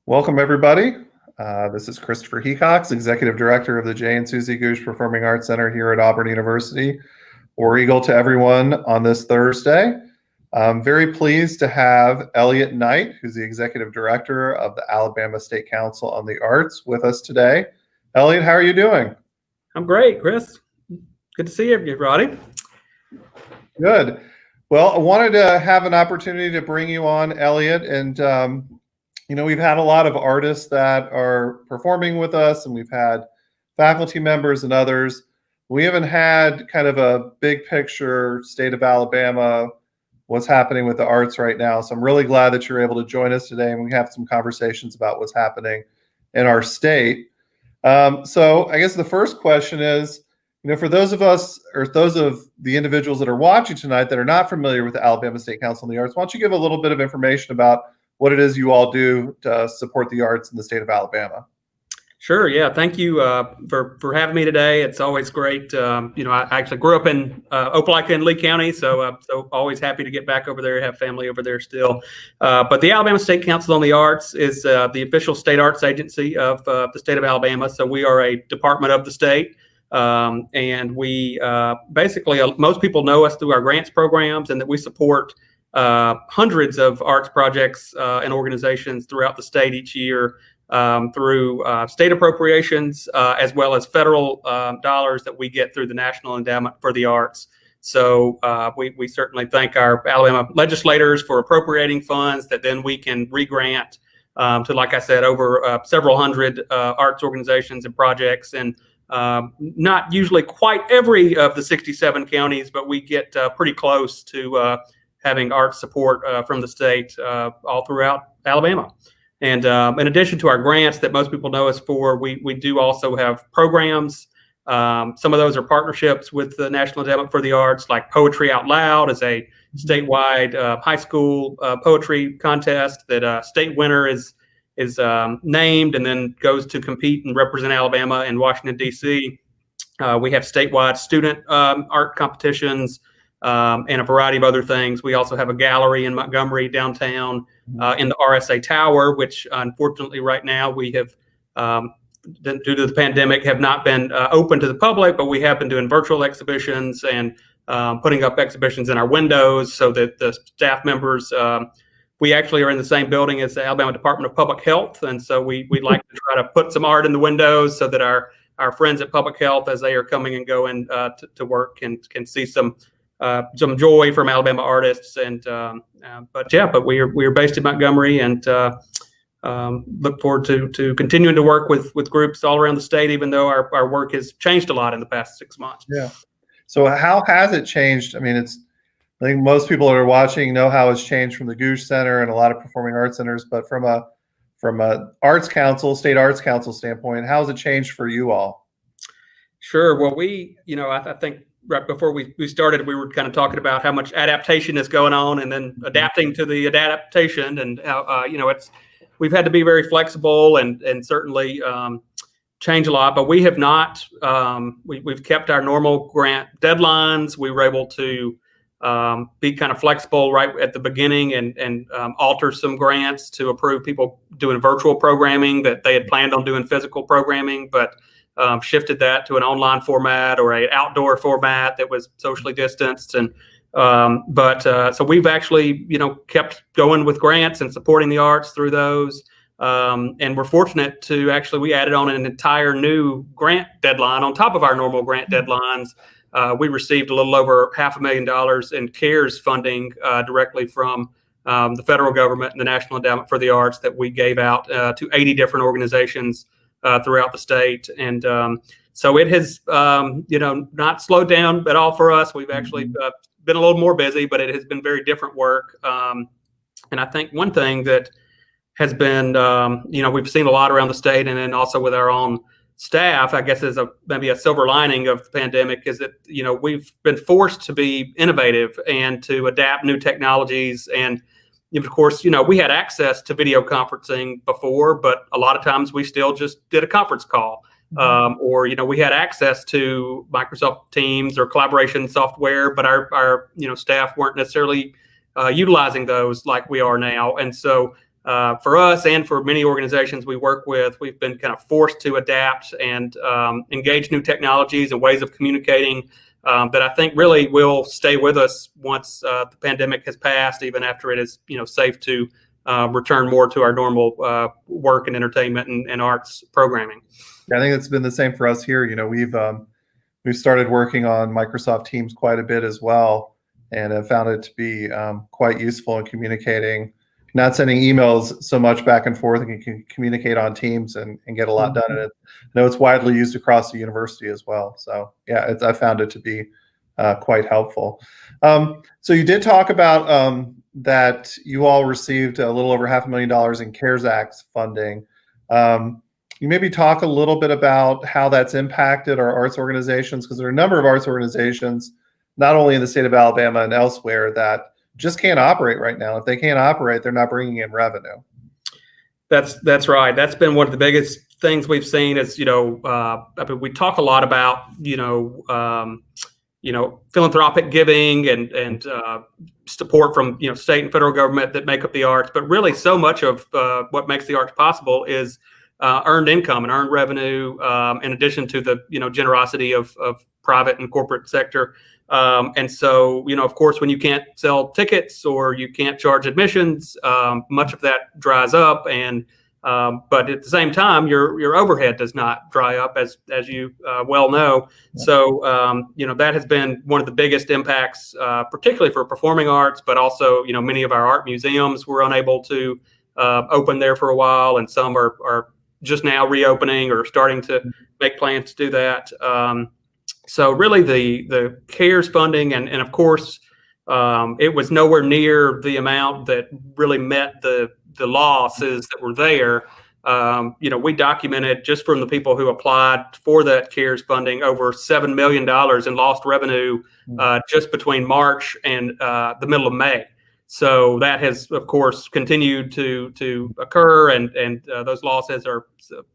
Welcome, everybody. This is Christopher Hecox, Executive Director of the Jay and Susie Gooch Performing Arts Center here at Auburn University. War Eagle to everyone on this Thursday. I'm very pleased to have Elliot Knight, who's the Executive Director of the Alabama State Council on the Arts, with us today. Elliot, how are you doing? I'm great, Chris. Good to see everybody. Good. Well, I wanted to have an opportunity to bring you on, Elliot, and we've had a lot of artists that are performing with us, and we've had faculty members and others. We haven't had kind of a big picture state of Alabama, what's happening with the arts right now. So I'm really glad that you're able to join us today, and we have some conversations about what's happening in our state. So I guess the first question is, for those of us or those of the individuals that are watching tonight that are not familiar with the Alabama State Council on the Arts, why don't you give a little bit of information about what it is you all do to support the arts in the state of Alabama? Sure. Yeah. Thank you for having me today. It's always great. I actually grew up in Opelika in Lee County, so always happy to get back over there, have family over there still. But the Alabama State Council on the Arts is the official state arts agency of the state of Alabama. So we are a department of the state. And we basically, most people know us through our grants programs, and that we support hundreds of arts projects and organizations throughout the state each year through state appropriations as well as federal dollars that we get through the National Endowment for the Arts. So we certainly thank our Alabama legislators for appropriating funds that then we can re-grant to, like I said, over several hundred arts organizations and projects, and not usually quite every of the 67 counties, but we get pretty close to having art support from the state all throughout Alabama. And in addition to our grants that most people know us for, we do also have programs. Some of those are partnerships with the National Endowment for the Arts, like Poetry Out Loud is a statewide high school poetry contest that a state winner is named and then goes to compete and represent Alabama in Washington, D.C. We have statewide student art competitions, and a variety of other things. We also have a gallery in Montgomery downtown in the RSA Tower, which unfortunately right now we have, due to the pandemic, have not been open to the public, but we have been doing virtual exhibitions and putting up exhibitions in our windows so that the staff members, we actually are in the same building as the Alabama Department of Public Health. And so we like to try to put some art in the windows so that our friends at Public Health, as they are coming and going to work, can see some joy from Alabama artists. And but we are based in Montgomery, and look forward to continuing to work with groups all around the state, even though our work has changed a lot in the past 6 months. Yeah. So how has it changed? I mean, I think most people that are watching know how it's changed from the Gooch Center and a lot of performing arts centers, but from a arts council, state arts council standpoint, how has it changed for you all? Sure. Well, I think right before we started, we were kind of talking about how much adaptation is going on, and then adapting to the adaptation, and how we've had to be very flexible and certainly change a lot. But we have not. We've kept our normal grant deadlines. We were able to be kind of flexible right at the beginning and alter some grants to approve people doing virtual programming that they had planned on doing physical programming, but shifted that to an online format or an outdoor format that was socially distanced. And so we've actually kept going with grants and supporting the arts through those. And we're fortunate to we added on an entire new grant deadline on top of our normal grant deadlines. We received a little over $500,000 in CARES funding directly from the federal government and the National Endowment for the Arts that we gave out to 80 different organizations throughout the state. And so it has, not slowed down at all for us. We've actually been a little more busy, but it has been very different work. And I think one thing that has been, we've seen a lot around the state, and then also with our own staff, I guess is maybe a silver lining of the pandemic, is that, we've been forced to be innovative and to adapt new technologies. And of course, we had access to video conferencing before, but a lot of times we still just did a conference call. Or, we had access to Microsoft Teams or collaboration software, but our staff weren't necessarily utilizing those like we are now. And so for us and for many organizations we work with, we've been kind of forced to adapt and engage new technologies and ways of communicating that I think really will stay with us once the pandemic has passed, even after it is safe to return more to our normal work and entertainment and arts programming. Yeah, I think it's been the same for us here. We've started working on Microsoft Teams quite a bit as well, and have found it to be quite useful in communicating, not sending emails so much back and forth, and you can communicate on Teams and get a lot done. And I know it's widely used across the university as well. So yeah, I found it to be quite helpful. So you did talk about that you all received a little over $500,000 in CARES Act funding. You maybe talk a little bit about how that's impacted our arts organizations, because there are a number of arts organizations, not only in the state of Alabama and elsewhere, that just can't operate right now. If they can't operate, they're not bringing in revenue. That's right. That's been one of the biggest things we've seen is, I mean, we talk a lot about, philanthropic giving and support from, state and federal government that make up the arts. But really so much of what makes the arts possible is earned income and earned revenue, in addition to the generosity of private and corporate sector. And so, of course, when you can't sell tickets or you can't charge admissions, much of that dries up. And but at the same time, your overhead does not dry up, as you well know. So, that has been one of the biggest impacts, particularly for performing arts, but also, many of our art museums were unable to open there for a while, and some are just now reopening or starting to make plans to do that. So really the CARES funding and of course, it was nowhere near the amount that really met the losses that were there. We documented, just from the people who applied for that CARES funding, over $7 million in lost revenue just between March and the middle of May. So that has, of course, continued to occur, and those losses are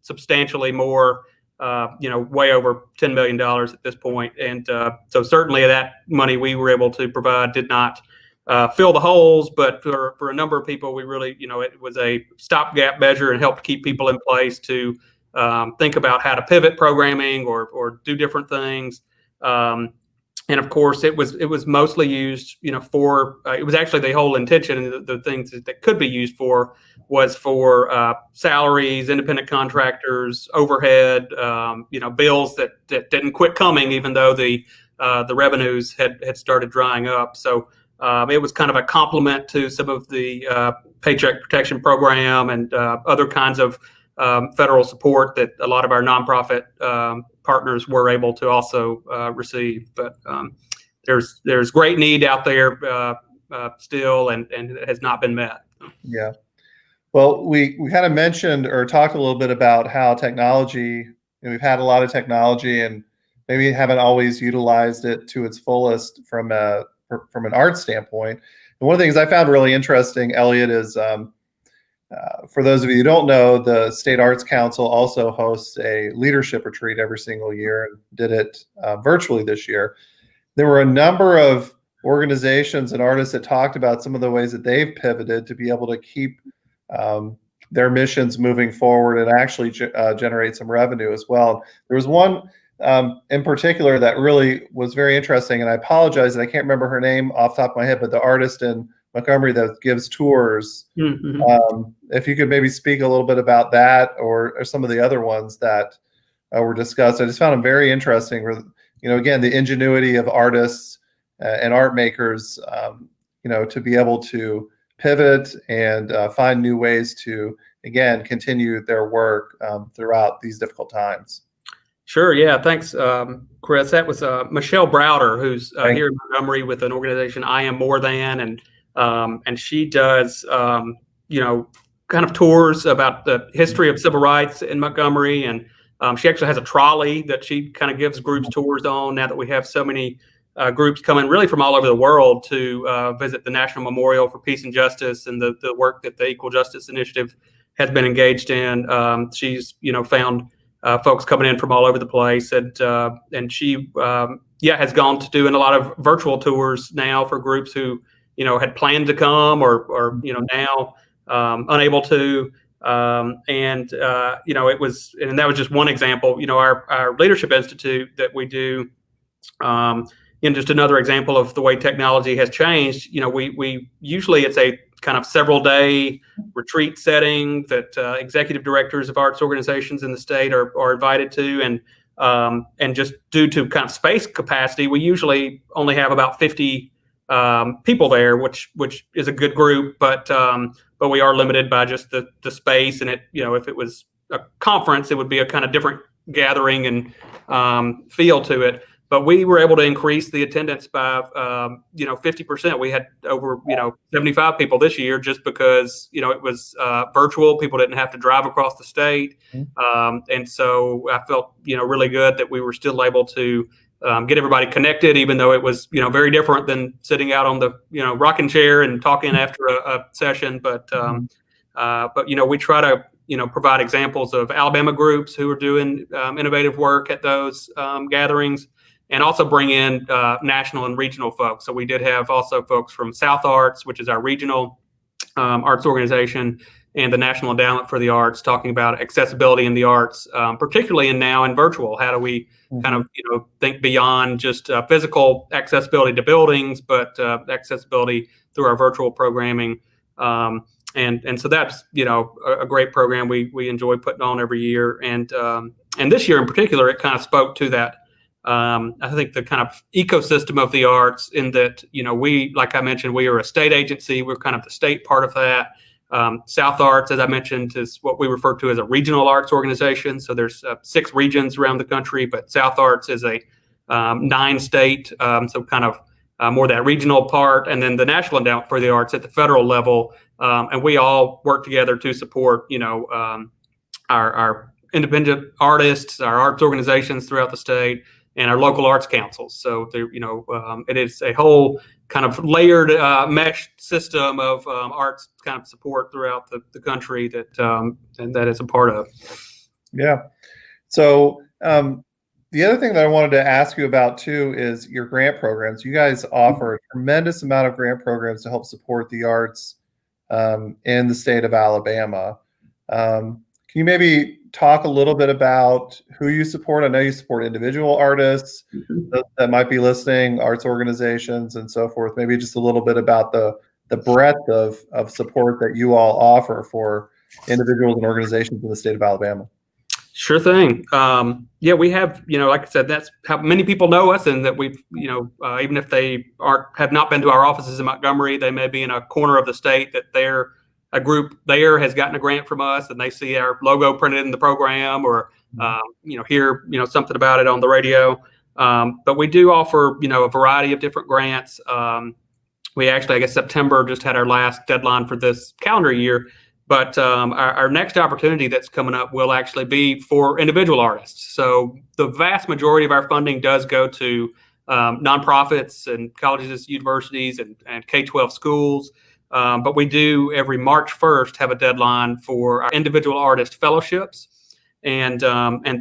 substantially more, way over $10 million at this point. And so certainly that money we were able to provide did not fill the holes, but for a number of people, we really, it was a stopgap measure and helped keep people in place to think about how to pivot programming or do different things. And of course, it was mostly used, for it was actually the whole intention, and the things that could be used for was for salaries, independent contractors, overhead, bills that didn't quit coming, even though the revenues had started drying up. So it was kind of a complement to some of the Paycheck Protection Program and other kinds of federal support that a lot of our nonprofit partners were able to also receive. But there's great need out there still, and it has not been met. Yeah. Well, we kind of mentioned or talked a little bit about how technology, we've had a lot of technology and maybe haven't always utilized it to its fullest from an art standpoint. And one of the things I found really interesting, Elliot, is for those of you who don't know, the State Arts Council also hosts a leadership retreat every single year, and did it virtually this year. There were a number of organizations and artists that talked about some of the ways that they've pivoted to be able to keep their missions moving forward and actually generate some revenue as well. There was one in particular that really was very interesting, and I apologize that I can't remember her name off the top of my head, but the artist in Montgomery that gives tours. Mm-hmm. If you could maybe speak a little bit about that, or some of the other ones that were discussed. I just found them very interesting. Again, the ingenuity of artists and art makers, to be able to pivot and find new ways to, again, continue their work throughout these difficult times. Sure. Yeah. Thanks, Chris. That was Michelle Browder, who's here in Montgomery with an organization, I Am More Than, and she does, kind of tours about the history of civil rights in Montgomery. And she actually has a trolley that she kind of gives groups tours on, now that we have so many groups coming really from all over the world to visit the National Memorial for Peace and Justice and the work that the Equal Justice Initiative has been engaged in. She's, found folks coming in from all over the place, and she, has gone to doing a lot of virtual tours now for groups who, had planned to come or now unable to. And that was just one example. Our Leadership Institute that we do, just another example of the way technology has changed. We usually, it's a kind of several day retreat setting that executive directors of arts organizations in the state are invited to, and just due to kind of space capacity, we usually only have about 50 people there, which is a good group, but we are limited by just the space. And if it was a conference, it would be a kind of different gathering and feel to it. But we were able to increase the attendance by 50%. We had over 75 people this year, just because it was virtual. People didn't have to drive across the state, and so I felt really good that we were still able to get everybody connected, even though it was very different than sitting out on the rocking chair and talking after a session. But we try to provide examples of Alabama groups who are doing innovative work at those gatherings, and also bring in national and regional folks. So we did have also folks from South Arts, which is our regional arts organization, and the National Endowment for the Arts, talking about accessibility in the arts, particularly now in virtual. How do we kind of think beyond just physical accessibility to buildings, but accessibility through our virtual programming? And so that's a great program we enjoy putting on every year. And this year in particular, it kind of spoke to that. I think the kind of ecosystem of the arts, in that we, like I mentioned, we are a state agency. We're kind of the state part of that. South Arts, as I mentioned, is what we refer to as a regional arts organization. So there's 6 regions around the country, but South Arts is a 9-state, so kind of more that regional part. And then the National Endowment for the Arts at the federal level, and we all work together to support our independent artists, our arts organizations throughout the state, and our local arts councils. So it is a whole kind of layered mesh system of arts kind of support throughout the country that is a part of. Yeah. So the other thing that I wanted to ask you about too is your grant programs. You guys offer a tremendous amount of grant programs to help support the arts in the state of Alabama. Can you maybe talk a little bit about who you support? I know you support individual artists that might be listening, arts organizations, and so forth. Maybe just a little bit about the breadth of support that you all offer for individuals and organizations in the state of Alabama. Sure thing. We have, like I said, that's how many people know us, and that we've, even if they have not been to our offices in Montgomery, they may be in a corner of the state that a group there has gotten a grant from us, and they see our logo printed in the program, or hear something about it on the radio. But we do offer a variety of different grants. We actually, I guess, September just had our last deadline for this calendar year. But our next opportunity that's coming up will actually be for individual artists. So the vast majority of our funding does go to nonprofits and colleges, universities, and K-12 schools. But we do every March 1st have a deadline for our individual artist fellowships. And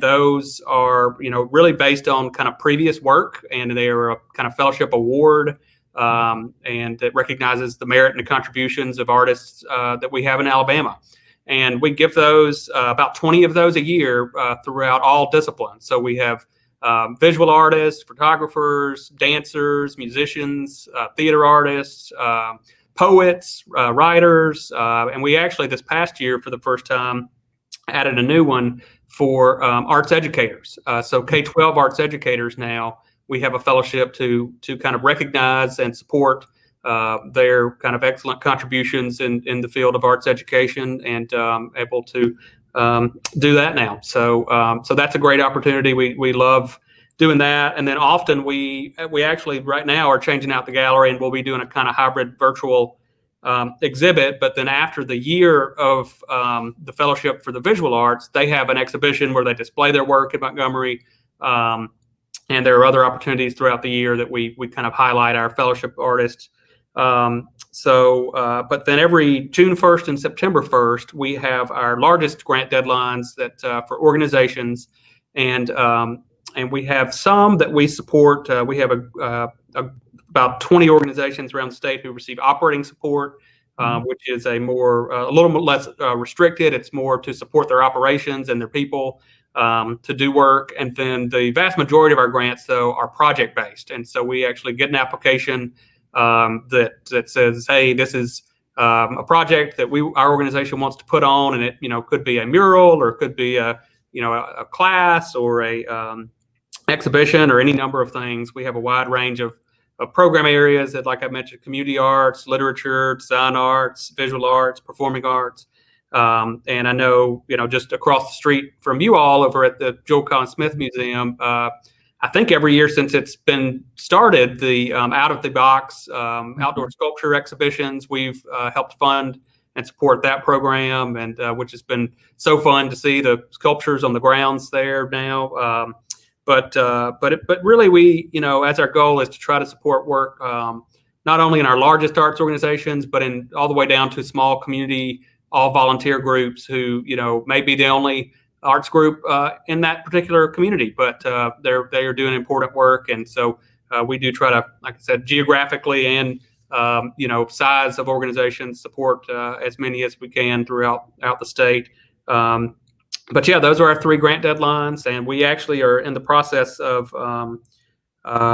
those are, really based on kind of previous work, and they are a kind of fellowship award. And it recognizes the merit and the contributions of artists that we have in Alabama. And we give those about 20 of those a year throughout all disciplines. So we have visual artists, photographers, dancers, musicians, theater artists, poets, writers. And we actually, this past year, for the first time, added a new one for arts educators. So K-12 arts educators now, we have a fellowship to kind of recognize and support their kind of excellent contributions in the field of arts education, and able to do that now. So that's a great opportunity. We love doing that. And then often we actually right now are changing out the gallery, and we'll be doing a kind of hybrid virtual exhibit. But then after the year of the fellowship for the visual arts, they have an exhibition where they display their work in Montgomery. And there are other opportunities throughout the year that we kind of highlight our fellowship artists. But then every June 1st and September 1st, we have our largest grant deadlines that for organizations, and we have some that we support. We have about 20 organizations around the state who receive operating support. which is a little bit less restricted. It's more to support their operations and their people to do work. And then the vast majority of our grants, though, are project based. And so we actually get an application that says, hey, this is a project that our organization wants to put on, and it could be a mural, or it could be a class, or a exhibition, or any number of things. We have a wide range of program areas that, like I mentioned, community arts, literature, design arts, visual arts, performing arts. And I know, just across the street from you all over at the Joel Collins Smith Museum, I think every year since it's been started, the out of the box outdoor sculpture exhibitions, we've helped fund and support that program, and which has been so fun to see the sculptures on the grounds there now. But really, we, as our goal is to try to support work not only in our largest arts organizations, but in all the way down to small community, all volunteer groups who, may be the only arts group in that particular community, but they are doing important work. And so we do try to, like I said, geographically and size of organizations, support as many as we can throughout the state. But yeah, those are our 3 grant deadlines, and we actually are in the process of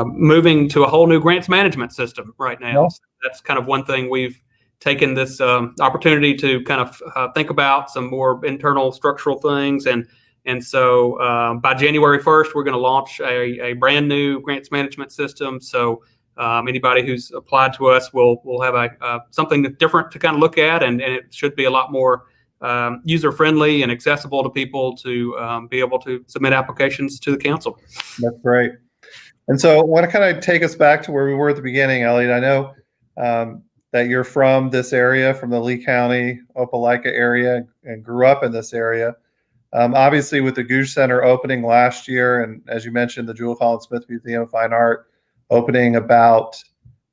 moving to a whole new grants management system right now. So that's kind of one thing we've taken this opportunity to kind of think about, some more internal structural things. And so by January 1st, we're going to launch a brand new grants management system. So anybody who's applied to us will have something different to kind of look at, and it should be a lot more user-friendly and accessible to people to be able to submit applications to the council. That's great. And so I want to kind of take us back to where we were at the beginning, Elliot. I know that you're from this area, from the Lee County, Opelika area, and grew up in this area. Obviously, with the Gouge Center opening last year, and as you mentioned, the Jewel Collins Smith Museum of Fine Art opening about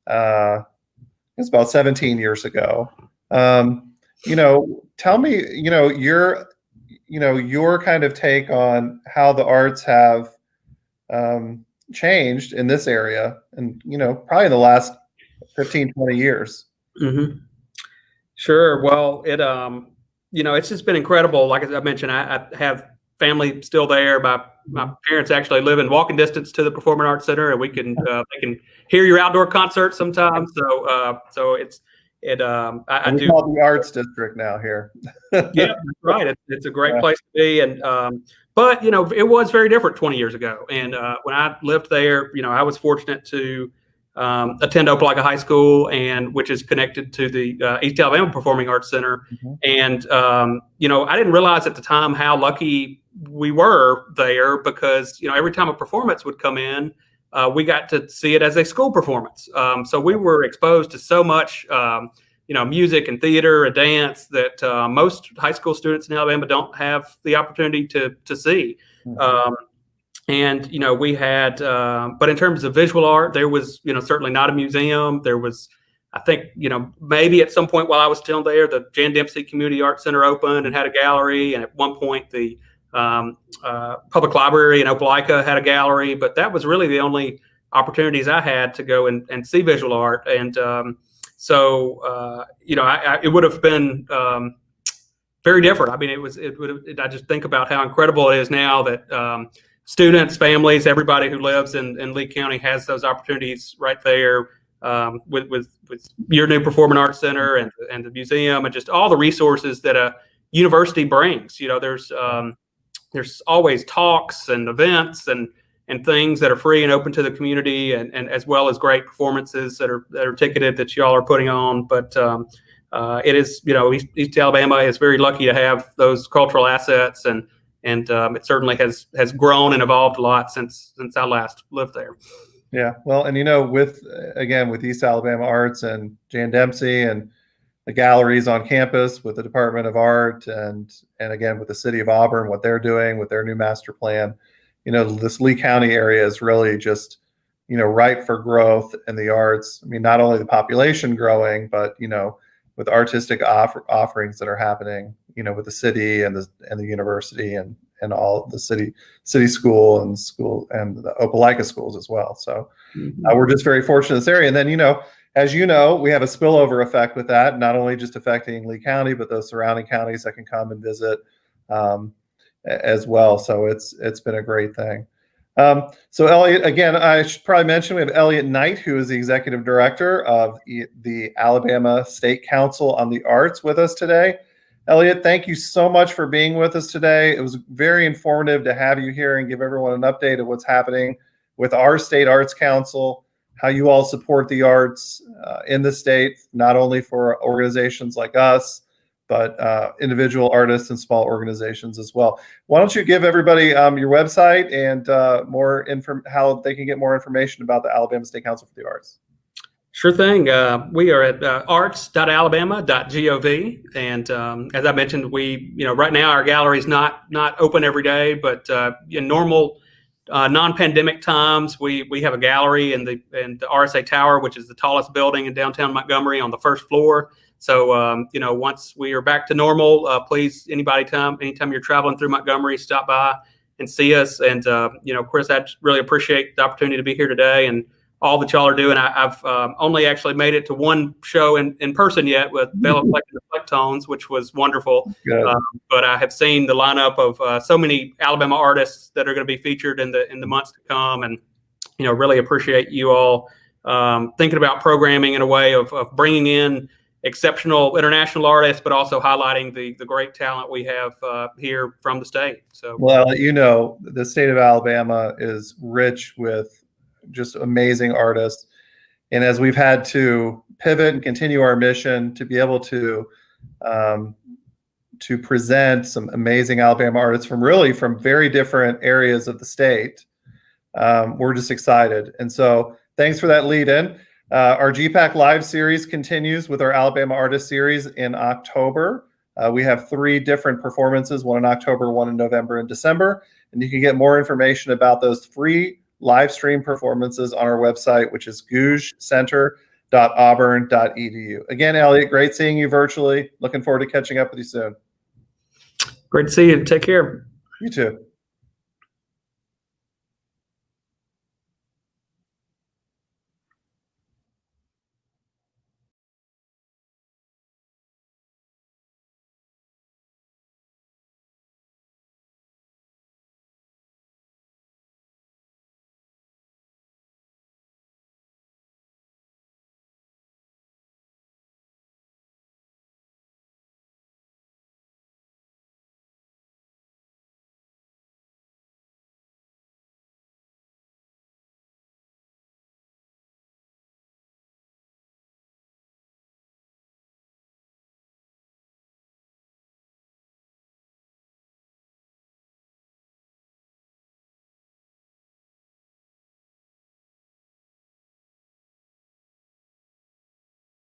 17 years ago. Tell me, your kind of take on how the arts have changed in this area, and probably in the last 15, 20 years. Mm-hmm. Sure. Well, it's just been incredible. Like I mentioned, I have family still there. My parents actually live in walking distance to the Performing Arts Center, and they can hear your outdoor concerts sometimes. So I do call it the Arts District now here. Yeah, right. It's a great place to be, and but it was very different 20 years ago. And when I lived there, I was fortunate to attend Opelika High School, and which is connected to the East Alabama Performing Arts Center. Mm-hmm. And I didn't realize at the time how lucky we were there, because every time a performance would come in, we got to see it as a school performance. So we were exposed to so much music and theater and dance that most high school students in Alabama don't have the opportunity to see. Mm-hmm. And we had, but in terms of visual art, there was certainly not a museum. There was, I think, maybe at some point while I was still there, the Jan Dempsey Community Arts Center opened and had a gallery, and at one point the public library in Opelika had a gallery. But that was really the only opportunities I had to go and see visual art. And it would have been very different. I mean, I just think about how incredible it is now that students, families, everybody who lives in Lee County has those opportunities right there with your new Performing Arts Center and the museum, and just all the resources that a university brings. There's always talks and events and things that are free and open to the community, and as well as great performances that are ticketed that y'all are putting on. But it is, East Alabama is very lucky to have those cultural assets, and it certainly has grown and evolved a lot since I last lived there. Yeah, well, and with East Alabama Arts and Jan Dempsey and the galleries on campus, with the Department of Art, and again with the City of Auburn, what they're doing with their new master plan, this Lee County area is really just ripe for growth in the arts. I mean, not only the population growing, but with artistic offerings that are happening, with the city and the university and all the city school and the Opelika schools as well. So we're just very fortunate in this area. And then as you know, we have a spillover effect with that, not only just affecting Lee County, but those surrounding counties that can come and visit as well. So it's been a great thing. So Elliot, again, I should probably mention we have Elliot Knight, who is the executive director of the Alabama State Council on the Arts, with us today. Elliot, thank you so much for being with us today. It was very informative to have you here and give everyone an update of what's happening with our State Arts Council, how you all support the arts in the state, not only for organizations like us, but individual artists and small organizations as well. Why don't you give everybody your website and how they can get more information about the Alabama State Council for the Arts? Sure thing. We are at arts.alabama.gov, and as I mentioned, right now our gallery is not open every day, but in normal non-pandemic times, we have a gallery in the RSA Tower, which is the tallest building in downtown Montgomery, on the first floor. So, once we are back to normal, please, anytime you're traveling through Montgomery, stop by and see us. And, Chris, I really appreciate the opportunity to be here today and all that y'all are doing. I've only actually made it to one show in person yet with Bella Fleck and the Flecktones, which was wonderful. But I have seen the lineup of so many Alabama artists that are going to be featured in the months to come. And, really appreciate you all thinking about programming in a way of bringing in exceptional international artists, but also highlighting the great talent we have here from the state. So, well, the state of Alabama is rich with just amazing artists, and as we've had to pivot and continue our mission to be able to present some amazing Alabama artists from very different areas of the state, we're just excited. And so, thanks for that lead in. Our GPAC Live series continues with our Alabama Artist Series in October. We have 3 different performances, one in October, one in November and December. And you can get more information about those 3 live stream performances on our website, which is gougecenter.auburn.edu. Again, Elliot, great seeing you virtually. Looking forward to catching up with you soon. Great to see you. Take care. You too.